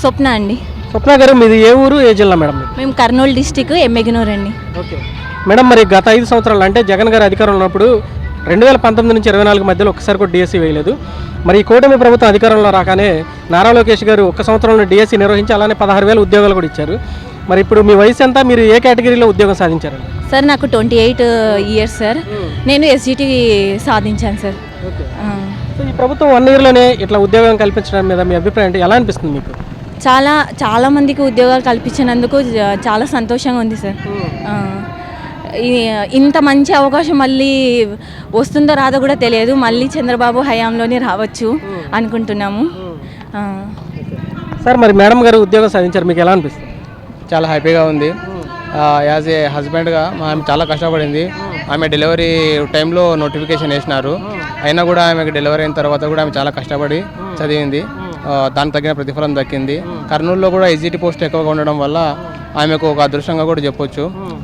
స్వప్న అండి. స్వప్న గారు మీది ఏ ఊరు ఏ జిల్లా మేడం? మేము కర్నూలు డిస్టిక్ ఎమ్మెగనూరు అండి. ఓకే మేడం, మరి గత 5 సంవత్సరాలు అంటే జగన్ గారు అధికారంలో ఉన్నప్పుడు 2019 నుంచి 24 మధ్యలో ఒక్కసారి కూడా డిఎస్సి వేయలేదు. మరి ఈ కూటమి ప్రభుత్వం అధికారంలో రాగానే నారా లోకేష్ గారు ఒక్క సంవత్సరంలో డిఎస్సి నిర్వహించి అలానే 16,000 ఉద్యోగాలు కూడా ఇచ్చారు. మరి ఇప్పుడు మీ వయసు ఎంత, మీరు ఏ కేటగిరీలో ఉద్యోగం సాధించారు? సార్ నాకు 28 ఇయర్స్ సార్. నేను ఎస్జిటి సాధించాను సార్. ఈ ప్రభుత్వం 1 ఇయర్లోనే ఇట్లా ఉద్యోగం కల్పించడం మీద మీ అభిప్రాయం అంటే ఎలా అనిపిస్తుంది మీకు? చాలా మందికి ఉద్యోగాలు కల్పించినందుకు చాలా సంతోషంగా ఉంది సార్. ఇంత మంచి అవకాశం మళ్ళీ వస్తుందో రాదో కూడా తెలియదు. మళ్ళీ చంద్రబాబు హయాంలోనే రావచ్చు అనుకుంటున్నాము. సార్ మరి మేడం గారు ఉద్యోగం సాధించారు, మీకు ఎలా అనిపిస్తుంది? చాలా హ్యాపీగా ఉంది. యాజ్ ఏ హస్బెండ్గా ఆమె చాలా కష్టపడింది. ఆమె డెలివరీ టైంలో నోటిఫికేషన్ వేసినారు, అయినా కూడా ఆమెకు డెలివరీ అయిన తర్వాత కూడా ఆమె చాలా కష్టపడి చదివింది. దానికి తగిన ప్రతిఫలం దక్కింది. కర్నూలులో కూడా ఎస్జిటి పోస్ట్ ఎక్కువగా ఉండడం వల్ల ఆమెకు ఒక అదృష్టంగా కూడా చెప్పొచ్చు.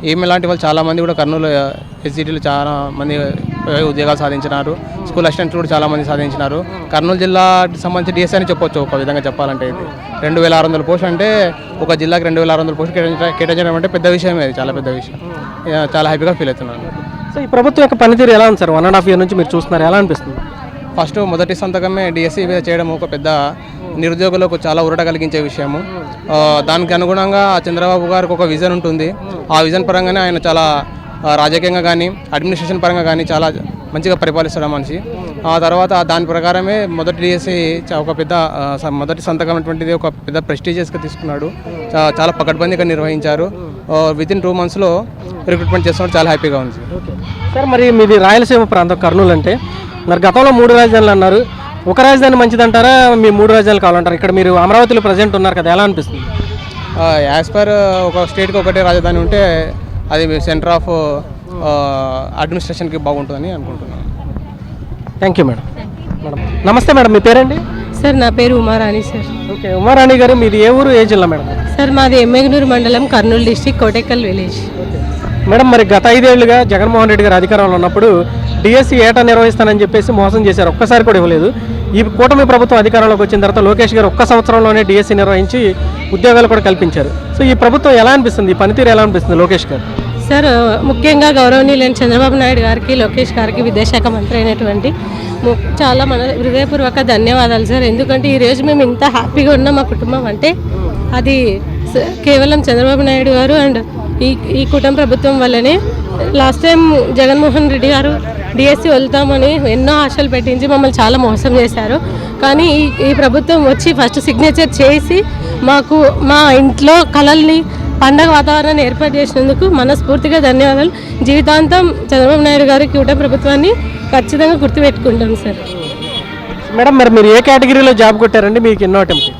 ఈమె లాంటి వాళ్ళు చాలామంది కూడా కర్నూలు ఎస్జిటీలో చాలా మంది ఉద్యోగాలు సాధించినారు. స్కూల్ అసిస్టెంట్స్ కూడా చాలామంది సాధించినారు. కర్నూలు జిల్లాకి సంబంధించి డిఎస్సి అని చెప్పొచ్చు. ఒక విధంగా చెప్పాలంటే ఇది 2,600 పోస్ట్ అంటే ఒక జిల్లాకి 2,600 పోస్ట్ కేటాయించడం అంటే పెద్ద విషయమే. అది చాలా పెద్ద విషయం. చాలా హ్యాపీగా ఫీల్ అవుతున్నాను. సో ఈ ప్రభుత్వం యొక్క పనితీరు ఎలా ఉంది సార్? 1.5 ఇయర్ నుంచి మీరు చూస్తున్నారు, ఎలా అనిపిస్తుంది? ఫస్ట్ మొదటి సంతకమే డిఎస్సి మీద చేయడం ఒక పెద్ద నిరుద్యోగులకు చాలా ఊరట కలిగించే విషయము. దానికి అనుగుణంగా చంద్రబాబు గారికి ఒక విజన్ ఉంటుంది. ఆ విజన్ పరంగానే ఆయన చాలా రాజకీయంగా కానీ అడ్మినిస్ట్రేషన్ పరంగా కానీ చాలా మంచిగా పరిపాలిస్తాడు మనిషి. ఆ తర్వాత దాని ప్రకారమే మొదటి డిఎస్సి ఒక పెద్ద మొదటి సంతకం అటువంటిది ఒక పెద్ద ప్రెస్టీజియస్గా తీసుకున్నాడు. చాలా పకడ్బందీగా నిర్వహించారు. వితిన్ 2 monthsలో రిక్రూట్మెంట్ చేస్తున్నారు. చాలా హ్యాపీగా ఉంది సార్. మరి మీది రాయలసీమ ప్రాంతం కర్నూలు అంటే, మరి గతంలో 3 రాజధానులు అన్నారు. ఒక రాజధాని మంచిదంటారా, మీ 3 రాజధానులు కావాలంటారా? ఇక్కడ మీరు అమరావతిలో ప్రజెంట్ ఉన్నారు కదా, ఎలా అనిపిస్తుంది? యాజ్ పర్ ఒక స్టేట్కి ఒకటే రాజధాని ఉంటే అది సెంటర్ ఆఫ్ అడ్మినిస్ట్రేషన్కి బాగుంటుందని అనుకుంటున్నాను. Thank you madam. మేడం నమస్తే మేడం, మీ పేరండి? సార్ నా పేరు ఉమారాణి సార్. ఓకే, ఉమారాణి గారు మీది ఏ ఊరు ఏ జిల్లా మేడం? సార్ మాది ఎమ్మెగనూరు మండలం, కర్నూలు డిస్టిక్, కోటెక్కల్ విలేజ్. మేడం మరి గత 5 ఏళ్లుగా జగన్మోహన్ రెడ్డి గారు అధికారంలో ఉన్నప్పుడు డిఎస్సి ఏటా నిర్వహిస్తానని చెప్పేసి మోసం చేశారు, ఒక్కసారి కూడా ఇవ్వలేదు. ఈ కూటమి ప్రభుత్వం అధికారంలోకి వచ్చిన తర్వాత లోకేష్ గారు ఒక్క సంవత్సరంలోనే డిఎస్సి నిర్వహించి ఉద్యోగాలు కూడా కల్పించారు. సో ఈ ప్రభుత్వం ఎలా అనిపిస్తుంది, ఈ పనితీరు ఎలా అనిపిస్తుంది లోకేష్ గారు? సార్ ముఖ్యంగా గౌరవనీయులైన చంద్రబాబు నాయుడు గారికి, లోకేష్ గారికి, విదేశాఖ మంత్రి అయినటువంటి చాలా మన హృదయపూర్వక ధన్యవాదాలు సార్. ఎందుకంటే ఈరోజు మేము ఇంత హ్యాపీగా ఉన్నాం మా కుటుంబం అంటే అది కేవలం చంద్రబాబు నాయుడు గారు అండ్ ఈ కుటుంబ ప్రభుత్వం వల్లనే. లాస్ట్ టైం జగన్మోహన్ రెడ్డి గారు డిఎస్సి వెళ్తామని ఎన్నో ఆశలు పెట్టించి మమ్మల్ని చాలా మోసం చేశారు. కానీ ఈ ప్రభుత్వం వచ్చి ఫస్ట్ సిగ్నేచర్ చేసి మాకు మా ఇంట్లో కళల్ని, పండగ వాతావరణాన్ని ఏర్పాటు చేసినందుకు మనస్ఫూర్తిగా ధన్యవాదాలు. జీవితాంతం చంద్రబాబు నాయుడు గారి కూటమి ప్రభుత్వాన్ని ఖచ్చితంగా గుర్తుపెట్టుకుంటాం సార్. మేడం మరి మీరు ఏ కేటగిరీలో జాబ్ కొట్టారండి? మీకు ఎన్నో అటెంప్ట్?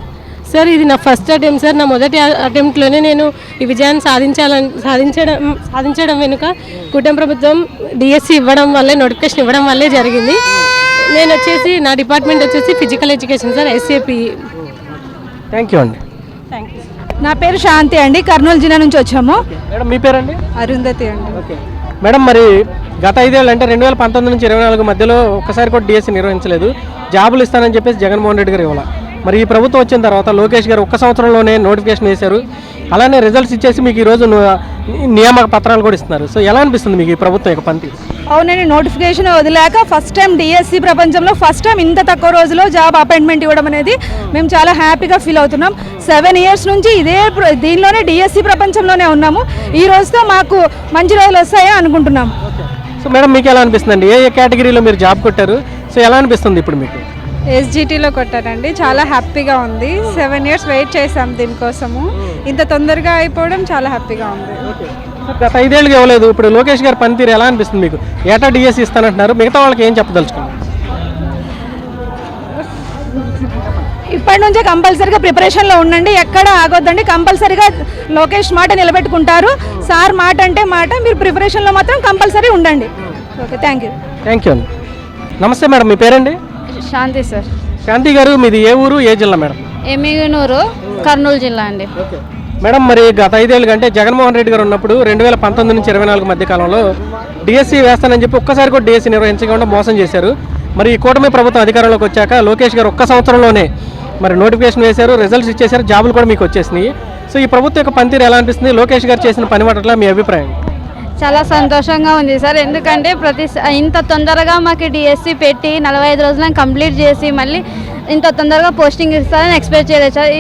సార్ ఇది నా ఫస్ట్ అటెంప్ట్ సార్. నా మొదటి అటెంప్ట్లోనే నేను ఈ విజయాన్ని సాధించడం వెనుక కూటమి ప్రభుత్వం డిఎస్సి ఇవ్వడం వల్లే, నోటిఫికేషన్ ఇవ్వడం వల్లే జరిగింది. నేను వచ్చేసి నా డిపార్ట్మెంట్ వచ్చేసి physical education sir, SAP. Thank you అండి. Thank you. నా పేరు శాంతి అండి, కర్నూలు జిల్లా నుంచి వచ్చాము. మేడం మీ పేరండి? అరుంధతి అండి. ఓకే మేడం, మరి గత 5 ఏళ్ళు అంటే 2019 నుంచి 24 మధ్యలో ఒక్కసారి కూడా డిఎస్సి నిర్వహించలేదు. జాబులు ఇస్తానని చెప్పేసి జగన్మోహన్ రెడ్డి గారు ఇవ్వాలి. మరి ఈ ప్రభుత్వం వచ్చిన తర్వాత లోకేష్ గారు ఒక్క సంవత్సరంలోనే నోటిఫికేషన్ వేశారు, అలానే రిజల్ట్స్ ఇచ్చేసి మీకు ఈరోజు నియామక పత్రాలు కూడా ఇస్తున్నారు. సో ఎలా అనిపిస్తుంది మీకు ఈ ప్రభుత్వం యొక్క పనితీరు? అవునండి, నోటిఫికేషన్ వదిలాక ఫస్ట్ టైం డిఎస్సి ప్రపంచంలో ఫస్ట్ టైం ఇంత తక్కువ రోజులో జాబ్ అపాయింట్మెంట్ ఇవ్వడం అనేది మేము చాలా హ్యాపీగా ఫీల్ అవుతున్నాం. 7 years నుంచి దీనిలోనే డిఎస్సి ప్రపంచంలోనే ఉన్నాము. ఈ రోజుతో మాకు మంచి రోజులు వస్తాయని అనుకుంటున్నాం. సో మేడం మీకు ఎలా అనిపిస్తుందండి? ఏ కేటగిరీలో మీరు జాబ్ కొట్టారు? సో ఎలా అనిపిస్తుంది ఇప్పుడు మీకు? ఎస్జిటిలో కొట్టానండి. చాలా హ్యాపీగా ఉంది. 7 years వెయిట్ చేసాం దీనికోసము. ఇంత తొందరగా అయిపోవడం చాలా హ్యాపీగా ఉంది. గత 5 ఏళ్ళుగా ఇవ్వలేదు, ఇప్పుడు లోకేష్ గారి పనితీరు ఎలా అనిపిస్తుంది మీకు? ఏటా డిఎస్సి ఇస్తానంటున్నారు, మిగతా వాళ్ళకి ఏం చెప్పదలుచుకున్నారు? ఇప్పటి నుంచే కంపల్సరీగా ప్రిపరేషన్లో ఉండండి, ఎక్కడ ఆగొద్దండి. కంపల్సరీగా లోకేష్ మాట నిలబెట్టుకుంటారు. సార్ మాట అంటే మాట, మీరు ప్రిపరేషన్లో మాత్రం కంపల్సరీ ఉండండి. Okay, thank you. Thank you అండి. నమస్తే మేడం, మీ పేరండి? శాంతి సార్. శాంతి గారు మీది ఏ ఊరు ఏ జిల్లా మేడం? ఎమ్మెగనూరు, కర్నూలు జిల్లా అండి. మేడం మరి గత 5 ఏళ్ళు అంటే జగన్మోహన్ రెడ్డి గారు ఉన్నప్పుడు 2019 నుంచి 24 మధ్య కాలంలో డిఎస్సి వేస్తానని చెప్పి ఒక్కసారి కూడా డిఎస్సి నిర్వహించకుండా మోసం చేశారు. మరి ఈ కూటమి ప్రభుత్వం అధికారంలోకి వచ్చాక లోకేష్ గారు ఒక్క సంవత్సరంలోనే మరి నోటిఫికేషన్ వేశారు, రిజల్ట్స్ ఇచ్చేశారు, జాబులు కూడా మీకు వచ్చేసినాయి. సో ఈ ప్రభుత్వం యొక్క పనితీరు ఎలా అనిపిస్తుంది? లోకేష్ గారు చేసిన పని పట్ల మీ అభిప్రాయం? చాలా సంతోషంగా ఉంది సార్. ఎందుకంటే ఇంత తొందరగా మాకు డిఎస్సి పెట్టి 45 రోజులను కంప్లీట్ చేసి మళ్ళీ ఇంత తొందరగా పోస్టింగ్ ఇస్తారని ఎక్స్పెక్ట్ చేయలేదు సార్.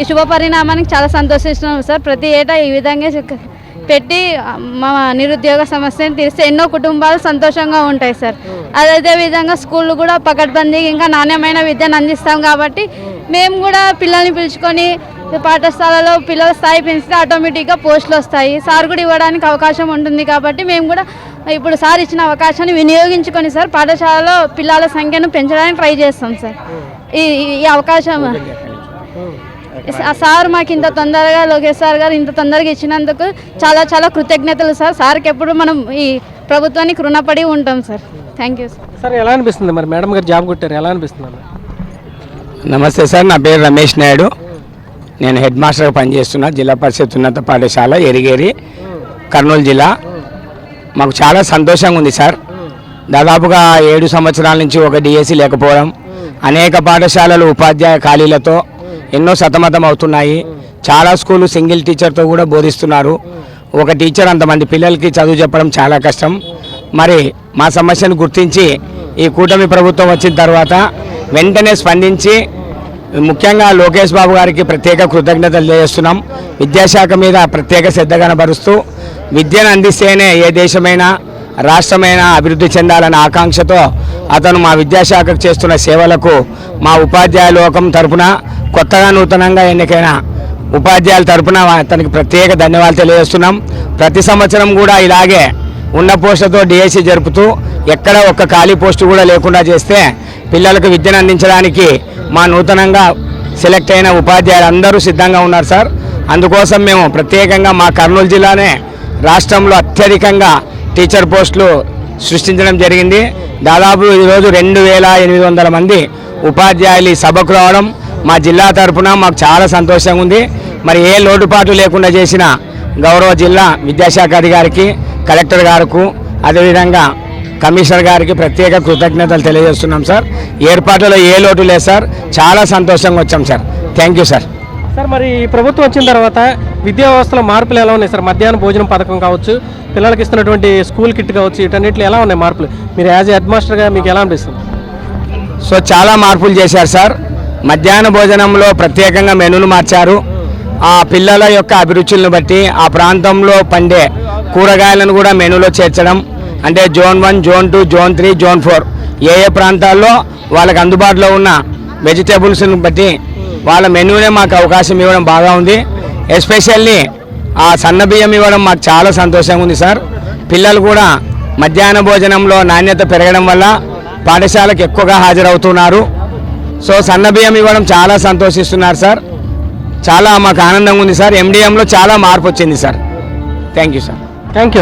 ఈ శుభ పరిణామానికి చాలా సంతోషిస్తున్నాం సార్. ప్రతి ఏటా ఈ విధంగా పెట్టి మా నిరుద్యోగ సమస్యను తీరిస్తే ఎన్నో కుటుంబాలు సంతోషంగా ఉంటాయి సార్. అదే విధంగా స్కూళ్ళు కూడా పకడ్బందీగా ఇంకా నాణ్యమైన విద్యను అందిస్తాం కాబట్టి మేము కూడా పిల్లల్ని పిలుచుకొని పాఠశాలలో పిల్లల స్థాయి పెంచితే ఆటోమేటిక్గా పోస్టులు వస్తాయి. సార్ కూడా ఇవ్వడానికి అవకాశం ఉంటుంది కాబట్టి మేము కూడా ఇప్పుడు సార్ ఇచ్చిన అవకాశాన్ని వినియోగించుకొని సార్ పాఠశాలలో పిల్లల సంఖ్యను పెంచడానికి ట్రై చేస్తాం సార్. ఈ అవకాశం సార్ మాకు ఇంత తొందరగా లోకేష్ సార్ గారు ఇంత తొందరగా ఇచ్చినందుకు చాలా చాలా కృతజ్ఞతలు సార్. సార్కి ఎప్పుడు మనం ఈ ప్రభుత్వానికి రుణపడి ఉంటాం sir. Thank you sir. Sir ఎలా అనిపిస్తుంది? మరి మేడం గారు జాబ్ కొట్టారు, ఎలా అనిపిస్తుంది? నమస్తే సార్, నా పేరు రమేష్ నాయుడు. నేను హెడ్ మాస్టర్గా పనిచేస్తున్నా జిల్లా పరిషత్ ఉన్నత పాఠశాల ఎరిగేరి, కర్నూలు జిల్లా. మాకు చాలా సంతోషంగా ఉంది సార్. దాదాపుగా 7 సంవత్సరాల నుంచి ఒక డిఎస్సి లేకపోవడం, అనేక పాఠశాలలు ఉపాధ్యాయ ఖాళీలతో ఎన్నో సతమతం అవుతున్నాయి. చాలా స్కూలు సింగిల్ టీచర్తో కూడా బోధిస్తున్నారు. ఒక టీచర్ అంతమంది పిల్లలకి చదువు చెప్పడం చాలా కష్టం. మరి మా సమస్యను గుర్తించి ఈ కూటమి ప్రభుత్వం వచ్చిన తర్వాత వెంటనే స్పందించి ముఖ్యంగా లోకేష్ బాబు గారికి ప్రత్యేక కృతజ్ఞతలు తెలియజేస్తున్నాం. విద్యాశాఖ మీద ప్రత్యేక శ్రద్ధ కనబరుస్తూ విద్యను అందిస్తేనే ఏ దేశమైనా రాష్ట్రమైనా అభివృద్ధి చెందాలన్న ఆకాంక్షతో అతను మా విద్యాశాఖకు చేస్తున్న సేవలకు మా ఉపాధ్యాయ లోకం తరపున కొత్తగా నూతనంగా ఎన్నికైన ఉపాధ్యాయుల తరపున అతనికి ప్రత్యేక ధన్యవాదాలు తెలియజేస్తున్నాం. ప్రతి సంవత్సరం కూడా ఇలాగే ఉన్న పోస్టులతో డిఎస్సి జరుపుతూ ఎక్కడ ఒక్క ఖాళీ పోస్టు కూడా లేకుండా చేస్తే పిల్లలకు విద్యను అందించడానికి మా నూతనంగా సెలెక్ట్ అయిన ఉపాధ్యాయులు అందరూ సిద్ధంగా ఉన్నారు సార్. అందుకోసం మేము ప్రత్యేకంగా మా కర్నూలు జిల్లానే రాష్ట్రంలో అత్యధికంగా టీచర్ పోస్టులు సృష్టించడం జరిగింది. దాదాపు ఈరోజు 2800 మంది ఉపాధ్యాయులు ఈ సభకు రావడం మా జిల్లా తరఫున మాకు చాలా సంతోషంగా ఉంది. మరి ఏ లోటుపాటు లేకుండా చేసిన గౌరవ జిల్లా విద్యాశాఖ అధికారికి, కలెక్టర్ గారికి, అదేవిధంగా కమిషనర్ గారికి ప్రత్యేక కృతజ్ఞతలు తెలియజేస్తున్నాం సార్. ఏర్పాట్లలో ఏ లోటు లేదు సార్. చాలా సంతోషంగా వచ్చాం sir. Thank you sir. Sir మరి ఈ ప్రభుత్వం వచ్చిన తర్వాత విద్యా వ్యవస్థలో మార్పులు ఎలా ఉన్నాయి సార్? మధ్యాహ్న భోజనం పథకం కావచ్చు, పిల్లలకి ఇస్తున్నటువంటి స్కూల్ కిట్ కావచ్చు, వీటన్నిటిలో ఎలా ఉన్నాయి మార్పులు? మీరు యాజ్ హెడ్ మాస్టర్గా మీకు ఎలా అనిపిస్తుంది? సో చాలా మార్పులు చేశారు సార్. మధ్యాహ్న భోజనంలో ప్రత్యేకంగా మెనూను మార్చారు. ఆ పిల్లల యొక్క అభిరుచులను బట్టి ఆ ప్రాంతంలో పండే కూరగాయలను కూడా మెనూలో చేర్చడం, అంటే జోన్ 1, జోన్ 2, జోన్ 3, జోన్ 4 ఏ ప్రాంతాల్లో వాళ్ళకి అందుబాటులో ఉన్న వెజిటేబుల్స్ని బట్టి వాళ్ళ మెనూనే మాకు అవకాశం ఇవ్వడం బాగా ఉంది. ఎస్పెషల్లీ ఆ సన్న బియ్యం ఇవ్వడం మాకు చాలా సంతోషంగా ఉంది సార్. పిల్లలు కూడా మధ్యాహ్న భోజనంలో నాణ్యత పెరగడం వల్ల పాఠశాలకు ఎక్కువగా హాజరవుతున్నారు. సో సన్న బియ్యం ఇవ్వడం చాలా సంతోషిస్తున్నారు సార్. చాలా మాకు ఆనందంగా ఉంది సార్. ఎండిఎంలో చాలా మార్పు వచ్చింది sir. Thank you sir. Thank you.